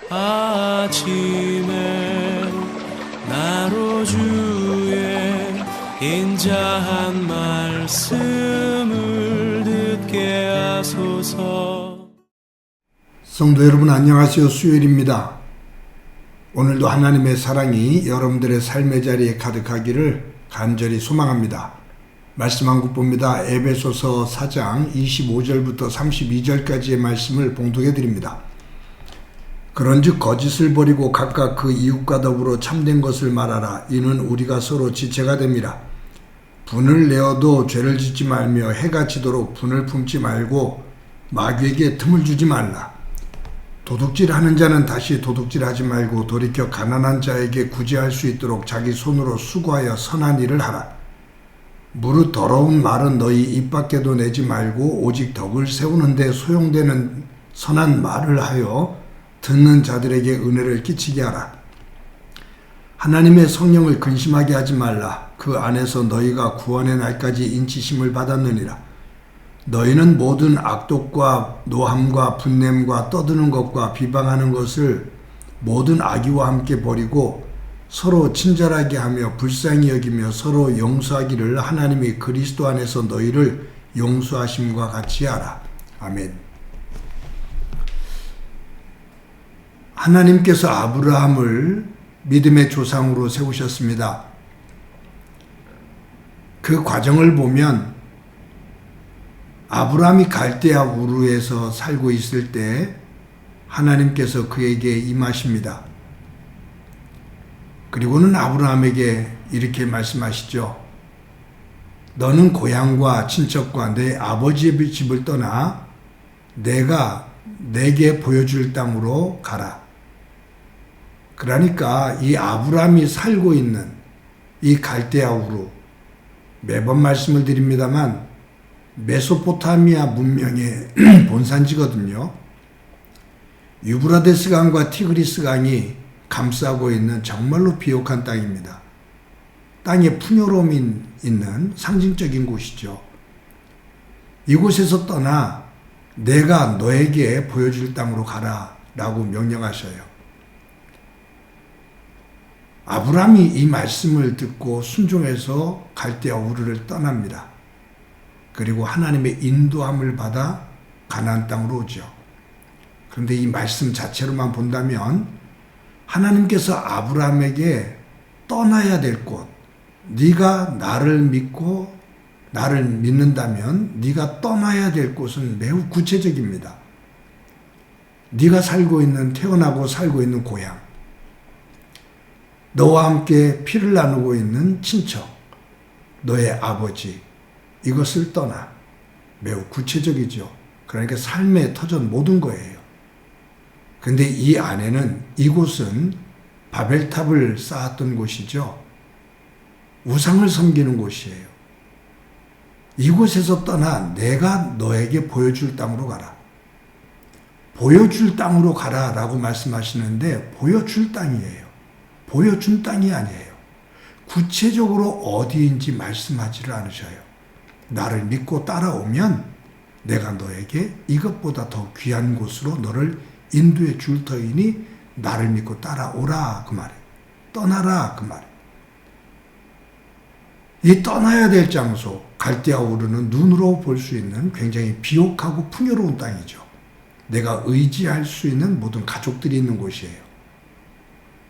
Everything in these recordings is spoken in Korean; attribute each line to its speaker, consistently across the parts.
Speaker 1: 아침에 나로 주의 인자한 말씀을 듣게 하소서.
Speaker 2: 성도 여러분 안녕하세요. 수요일입니다. 오늘도 하나님의 사랑이 여러분들의 삶의 자리에 가득하기를 간절히 소망합니다. 말씀 한 국봅니다. 에베소서 4장 25절부터 32절까지의 말씀을 봉독해 드립니다. 그런즉 거짓을 버리고 각각 그 이웃과 더불어 참된 것을 말하라. 이는 우리가 서로 지체가 됨이라. 분을 내어도 죄를 짓지 말며 해가 지도록 분을 품지 말고 마귀에게 틈을 주지 말라. 도둑질하는 자는 다시 도둑질하지 말고 돌이켜 가난한 자에게 구제할 수 있도록 자기 손으로 수고하여 선한 일을 하라. 무릇 더러운 말은 너희 입 밖에도 내지 말고 오직 덕을 세우는 데 소용되는 선한 말을 하여 듣는 자들에게 은혜를 끼치게 하라. 하나님의 성령을 근심하게 하지 말라. 그 안에서 너희가 구원의 날까지 인치심을 받았느니라. 너희는 모든 악독과 노함과 분냄과 떠드는 것과 비방하는 것을 모든 악의와 함께 버리고 서로 친절하게 하며 불쌍히 여기며 서로 용서하기를 하나님이 그리스도 안에서 너희를 용서하심과 같이 하라. 아멘. 하나님께서 아브라함을 믿음의 조상으로 세우셨습니다. 그 과정을 보면 아브라함이 갈대아 우르에서 살고 있을 때 하나님께서 그에게 임하십니다. 그리고는 아브라함에게 이렇게 말씀하시죠. 너는 고향과 친척과 내 아버지의 집을 떠나 내가 내게 보여줄 땅으로 가라. 그러니까 이 아브라함이 살고 있는 이 갈대아 우르, 매번 말씀을 드립니다만 메소포타미아 문명의 본산지거든요. 유브라데스 강과 티그리스 강이 감싸고 있는 정말로 비옥한 땅입니다. 땅에 풍요로움이 있는 상징적인 곳이죠. 이곳에서 떠나 내가 너에게 보여줄 땅으로 가라 라고 명령하셔요. 아브라함이 이 말씀을 듣고 순종해서 갈대아 우르를 떠납니다. 그리고 하나님의 인도함을 받아 가나안 땅으로 오죠. 그런데 이 말씀 자체로만 본다면 하나님께서 아브라함에게 떠나야 될 곳, 네가 나를 믿고 나를 믿는다면 네가 떠나야 될 곳은 매우 구체적입니다. 네가 살고 있는, 태어나고 살고 있는 고향, 너와 함께 피를 나누고 있는 친척, 너의 아버지, 이것을 떠나. 매우 구체적이죠. 그러니까 삶의 터전 모든 거예요. 근데 이 안에는, 이곳은 바벨탑을 쌓았던 곳이죠. 우상을 섬기는 곳이에요. 이곳에서 떠나 내가 너에게 보여줄 땅으로 가라. 보여줄 땅으로 가라 라고 말씀하시는데 보여줄 땅이에요. 보여준 땅이 아니에요. 구체적으로 어디인지 말씀하지를 않으셔요. 나를 믿고 따라오면 내가 너에게 이것보다 더 귀한 곳으로 너를 인도해 줄 터이니 나를 믿고 따라오라 그 말이에요. 떠나라 그 말이에요. 이 떠나야 될 장소, 갈대아 우르는 눈으로 볼 수 있는 굉장히 비옥하고 풍요로운 땅이죠. 내가 의지할 수 있는 모든 가족들이 있는 곳이에요.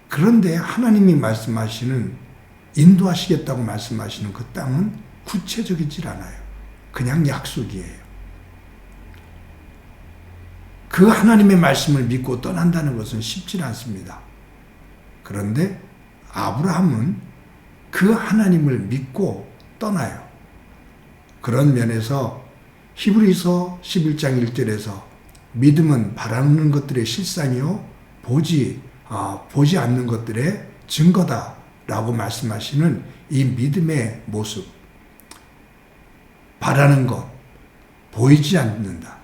Speaker 2: 그런데 하나님이 말씀하시는, 인도하시겠다고 말씀하시는 그 땅은 구체적이질 않아요. 그냥 약속이에요. 그 하나님의 말씀을 믿고 떠난다는 것은 쉽지 않습니다. 그런데 아브라함은 그 하나님을 믿고 떠나요. 그런 면에서 히브리서 11장 1절에서 믿음은 바라는 것들의 실상이요 보지 않는 것들의 증거다라고 말씀하시는 이 믿음의 모습, 바라는 것, 보이지 않는다.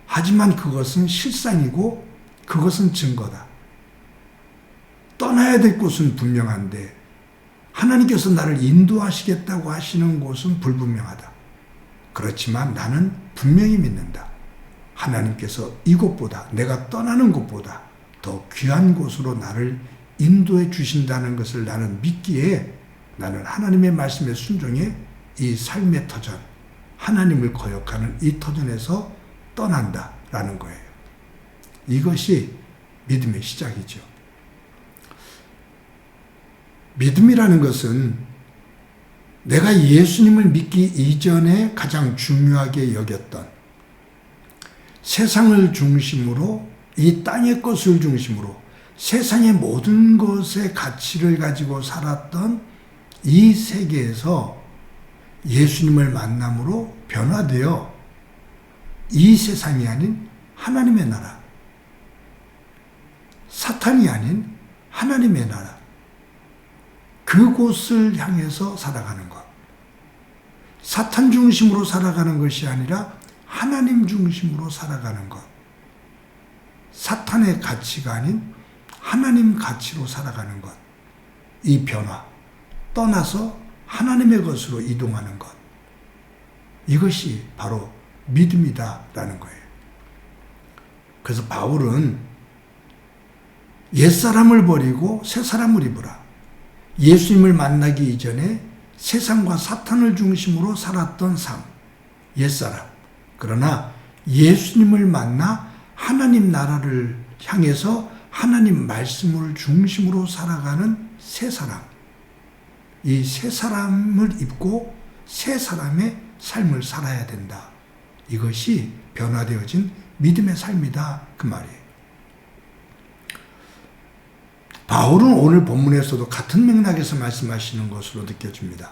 Speaker 2: 하지만 그것은 실상이고 그것은 증거다. 떠나야 될 곳은 분명한데 하나님께서 나를 인도하시겠다고 하시는 곳은 불분명하다. 그렇지만 나는 분명히 믿는다. 하나님께서 이곳보다, 내가 떠나는 곳보다 더 귀한 곳으로 나를 인도해 주신다는 것을 나는 믿기에 나는 하나님의 말씀에 순종해 이 삶의 터전, 하나님을 거역하는 이 터전에서 떠난다라는 거예요. 이것이 믿음의 시작이죠. 믿음이라는 것은 내가 예수님을 믿기 이전에 가장 중요하게 여겼던 세상을 중심으로 이 땅의 것을 중심으로 세상의 모든 것의 가치를 가지고 살았던 이 세계에서 예수님을 만남으로 변화되어 이 세상이 아닌 하나님의 나라, 사탄이 아닌 하나님의 나라, 그곳을 향해서 살아가는 것. 사탄 중심으로 살아가는 것이 아니라 하나님 중심으로 살아가는 것. 사탄의 가치가 아닌 하나님 가치로 살아가는 것. 이 변화, 떠나서 하나님의 것으로 이동하는 것. 이것이 바로 믿음이다라는 거예요. 그래서 바울은 옛사람을 버리고 새사람을 입으라. 예수님을 만나기 이전에 세상과 사탄을 중심으로 살았던 삶, 옛사람. 그러나 예수님을 만나 하나님 나라를 향해서 하나님 말씀을 중심으로 살아가는 새사람. 이 새사람을 입고 새사람의 삶을 살아야 된다. 이것이 변화되어진 믿음의 삶이다. 그 말이에요. 바울은 오늘 본문에서도 같은 맥락에서 말씀하시는 것으로 느껴집니다.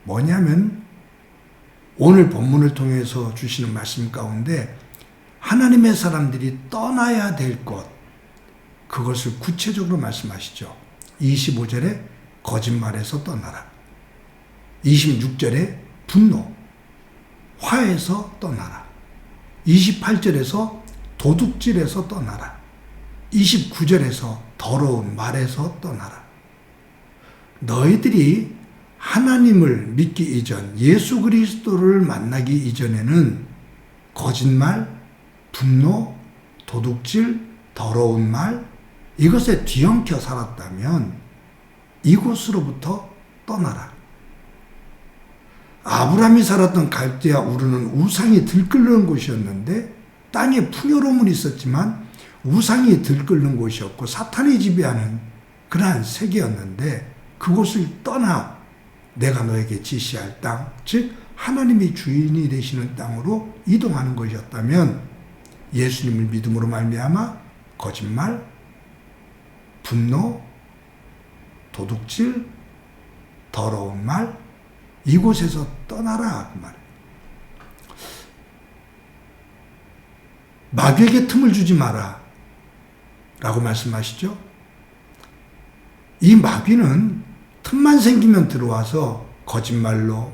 Speaker 2: 뭐냐면 오늘 본문을 통해서 주시는 말씀 가운데 하나님의 사람들이 떠나야 될 것, 그것을 구체적으로 말씀하시죠. 25절에 거짓말에서 떠나라. 26절에 분노, 화에서 떠나라. 28절에서 도둑질에서 떠나라. 29절에서 더러운 말에서 떠나라. 너희들이 하나님을 믿기 이전, 예수 그리스도를 만나기 이전에는 거짓말, 분노, 도둑질, 더러운 말, 이것에 뒤엉켜 살았다면 이곳으로부터 떠나라. 아브라함이 살았던 갈대아 우르는 우상이 들끓는 곳이었는데 땅에 풍요로움은 있었지만 우상이 들끓는 곳이었고 사탄이 지배하는 그러한 세계였는데 그곳을 떠나 내가 너에게 지시할 땅, 즉 하나님이 주인이 되시는 땅으로 이동하는 것이었다면 예수님을 믿음으로 말미암아 거짓말, 분노, 도둑질, 더러운 말, 이곳에서 떠나라 그 말이에요. 마귀에게 틈을 주지 마라 라고 말씀하시죠. 이 마귀는 틈만 생기면 들어와서 거짓말로,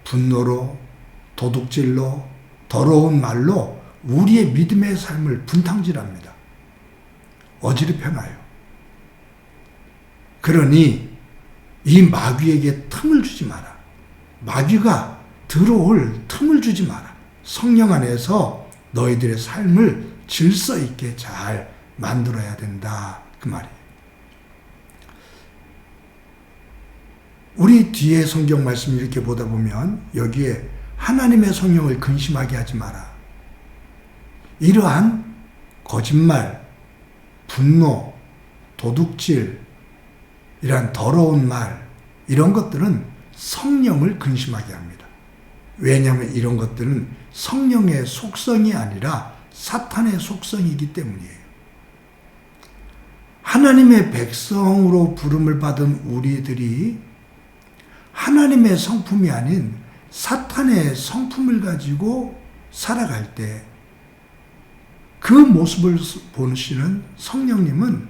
Speaker 2: 분노로, 도둑질로, 더러운 말로 우리의 믿음의 삶을 분탕질합니다. 어지럽혀놔요. 그러니 이 마귀에게 틈을 주지 마라. 마귀가 들어올 틈을 주지 마라. 성령 안에서 너희들의 삶을 질서 있게 잘 만들어야 된다. 그 말이에요. 우리 뒤에 성경 말씀 이렇게 보다 보면 여기에 하나님의 성령을 근심하게 하지 마라. 이러한 거짓말, 분노, 도둑질, 이러한 더러운 말, 이런 것들은 성령을 근심하게 합니다. 왜냐하면 이런 것들은 성령의 속성이 아니라 사탄의 속성이기 때문이에요. 하나님의 백성으로 부름을 받은 우리들이 하나님의 성품이 아닌 사탄의 성품을 가지고 살아갈 때 그 모습을 보시는 성령님은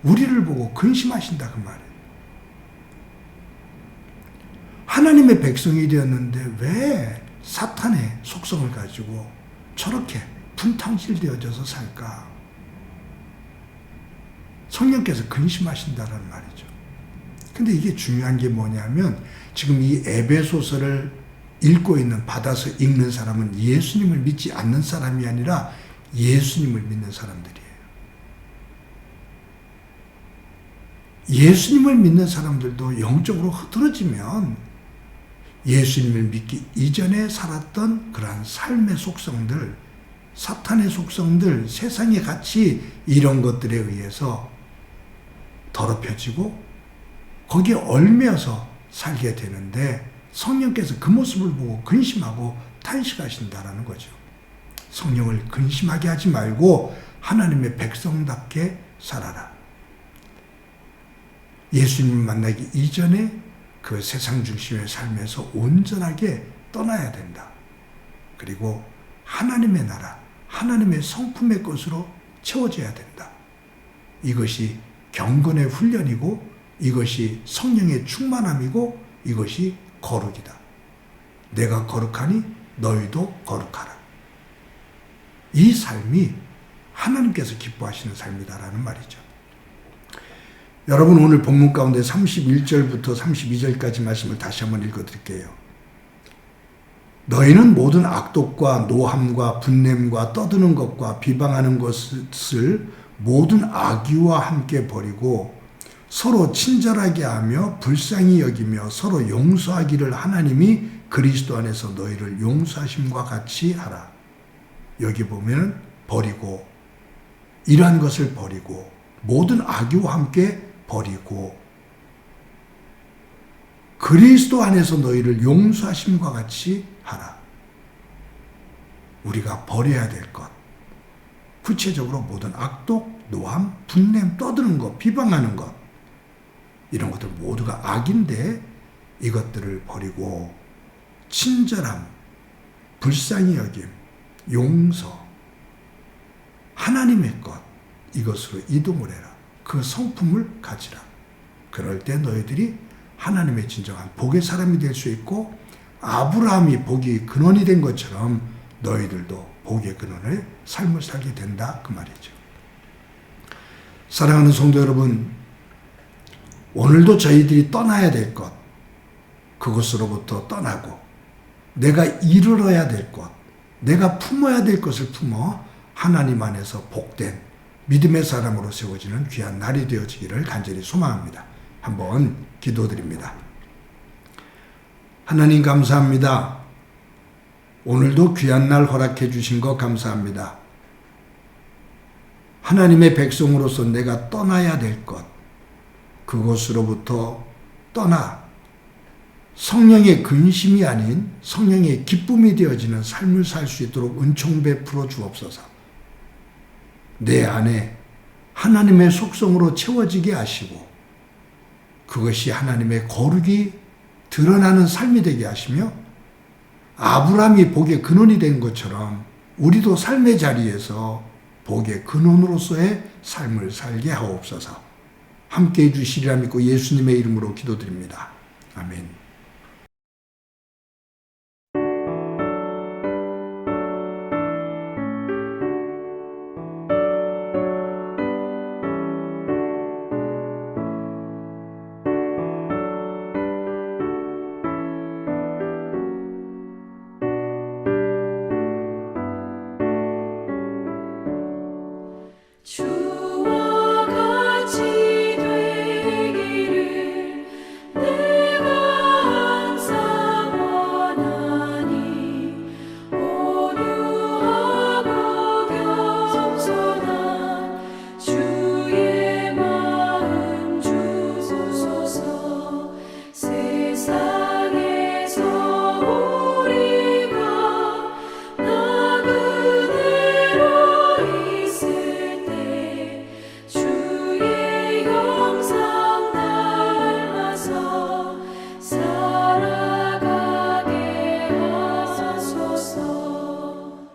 Speaker 2: 우리를 보고 근심하신다 그 말이에요. 하나님의 백성이 되었는데 왜 사탄의 속성을 가지고 저렇게 분탕질되어져서 살까? 성령께서 근심하신다는 말이죠. 근데 이게 중요한 게 뭐냐면 지금 이 에베소서를 읽고 있는, 받아서 읽는 사람은 예수님을 믿지 않는 사람이 아니라 예수님을 믿는 사람들이에요. 예수님을 믿는 사람들도 영적으로 흐트러지면 예수님을 믿기 이전에 살았던 그러한 삶의 속성들, 사탄의 속성들, 세상의 가치 이런 것들에 의해서 더럽혀지고 거기에 얽매여서 살게 되는데 성령께서 그 모습을 보고 근심하고 탄식하신다라는 거죠. 성령을 근심하게 하지 말고 하나님의 백성답게 살아라. 예수님을 만나기 이전에 그 세상 중심의 삶에서 온전하게 떠나야 된다. 그리고 하나님의 나라, 하나님의 성품의 것으로 채워져야 된다. 이것이 경건의 훈련이고 이것이 성령의 충만함이고 이것이 거룩이다. 내가 거룩하니 너희도 거룩하라. 이 삶이 하나님께서 기뻐하시는 삶이다라는 말이죠. 여러분, 오늘 본문 가운데 31절부터 32절까지 말씀을 다시 한번 읽어드릴게요. 너희는 모든 악독과 노함과 분냄과 떠드는 것과 비방하는 것을 모든 악의와 함께 버리고 서로 친절하게 하며 불쌍히 여기며 서로 용서하기를 하나님이 그리스도 안에서 너희를 용서하심과 같이 하라. 여기 보면 버리고, 이러한 것을 버리고 모든 악의와 함께 버리고 그리스도 안에서 너희를 용서하심과 같이 하라. 우리가 버려야 될 것, 구체적으로 모든 악독, 노함, 분냄, 떠드는 것, 비방하는 것, 이런 것들 모두가 악인데 이것들을 버리고 친절함, 불쌍히 여김, 용서, 하나님의 것, 이것으로 이동을 해라. 그 성품을 가지라. 그럴 때 너희들이 하나님의 진정한 복의 사람이 될 수 있고 아브라함이 복의 근원이 된 것처럼 너희들도 복의 근원의 삶을 살게 된다, 그 말이죠. 사랑하는 성도 여러분, 오늘도 저희들이 떠나야 될 것, 그것으로부터 떠나고 내가 이루어야 될 것, 내가 품어야 될 것을 품어 하나님 안에서 복된 믿음의 사람으로 세워지는 귀한 날이 되어지기를 간절히 소망합니다. 한번 기도드립니다. 하나님 감사합니다. 오늘도 귀한 날 허락해 주신 것 감사합니다. 하나님의 백성으로서 내가 떠나야 될 것, 그것으로부터 떠나 성령의 근심이 아닌 성령의 기쁨이 되어지는 삶을 살 수 있도록 은총 베풀어 주옵소서. 내 안에 하나님의 속성으로 채워지게 하시고 그것이 하나님의 거룩이 드러나는 삶이 되게 하시며 아브라함이 복의 근원이 된 것처럼 우리도 삶의 자리에서 복의 근원으로서의 삶을 살게 하옵소서. 함께해 주시리라 믿고 예수님의 이름으로 기도드립니다. 아멘.